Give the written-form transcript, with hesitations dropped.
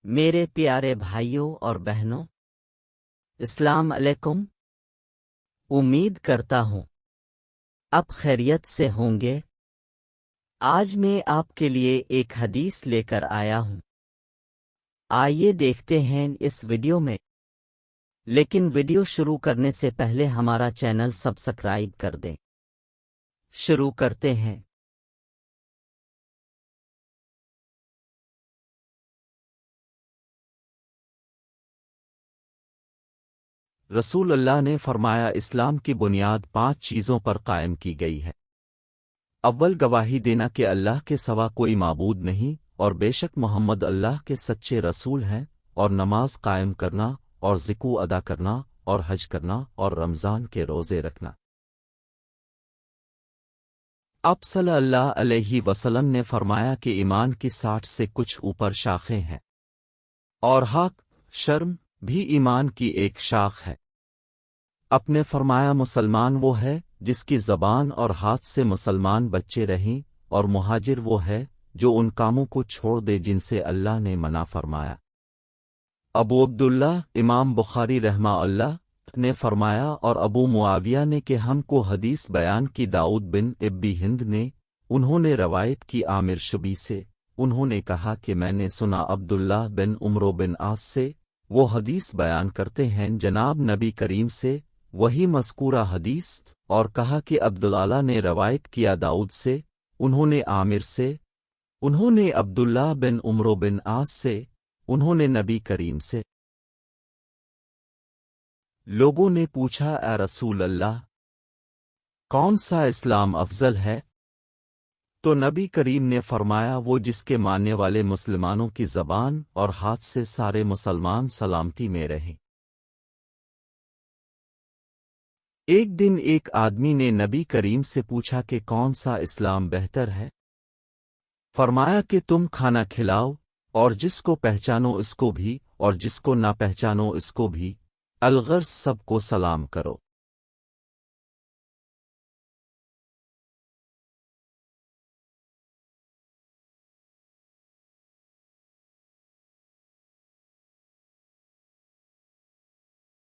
میرے پیارے بھائیوں اور بہنوں، السلام علیکم۔ امید کرتا ہوں آپ خیریت سے ہوں گے۔ آج میں آپ کے لیے ایک حدیث لے کر آیا ہوں۔ آئیے دیکھتے ہیں اس ویڈیو میں، لیکن ویڈیو شروع کرنے سے پہلے ہمارا چینل سبسکرائب کر دیں۔ شروع کرتے ہیں۔ رسول اللہ نے فرمایا، اسلام کی بنیاد 5 چیزوں پر قائم کی گئی ہے۔ اول، گواہی دینا کہ اللہ کے سوا کوئی معبود نہیں اور بے شک محمد اللہ کے سچے رسول ہیں، اور نماز قائم کرنا اور زکوٰۃ ادا کرنا اور حج کرنا اور رمضان کے روزے رکھنا۔ آپ صلی اللہ علیہ وسلم نے فرمایا کہ ایمان کی 60 سے کچھ اوپر شاخیں ہیں، اور حق شرم بھی ایمان کی ایک شاخ ہے۔ اپنے فرمایا، مسلمان وہ ہے جس کی زبان اور ہاتھ سے مسلمان بچے رہیں، اور مہاجر وہ ہے جو ان کاموں کو چھوڑ دے جن سے اللہ نے منع فرمایا۔ ابو عبداللہ امام بخاری رحمہ اللہ نے فرمایا، اور ابو معاویہ نے کہ ہم کو حدیث بیان کی داؤد بن ابی ہند نے، انہوں نے روایت کی عامر شبی سے، انہوں نے کہا کہ میں نے سنا عبداللہ بن عمرو بن عاص سے، وہ حدیث بیان کرتے ہیں جناب نبی کریم سے وہی مذکورہ حدیث، اور کہا کہ عبداللہ نے روایت کیا داؤد سے، انہوں نے عامر سے، انہوں نے عبداللہ بن عمرو بن عاص سے، انہوں نے نبی کریم سے۔ لوگوں نے پوچھا، اے رسول اللہ، کون سا اسلام افضل ہے؟ تو نبی کریم نے فرمایا، وہ جس کے ماننے والے مسلمانوں کی زبان اور ہاتھ سے سارے مسلمان سلامتی میں رہیں۔ ایک دن ایک آدمی نے نبی کریم سے پوچھا کہ کون سا اسلام بہتر ہے؟ فرمایا کہ تم کھانا کھلاؤ، اور جس کو پہچانو اس کو بھی، اور جس کو نہ پہچانو اس کو بھی، الغرض سب کو سلام کرو۔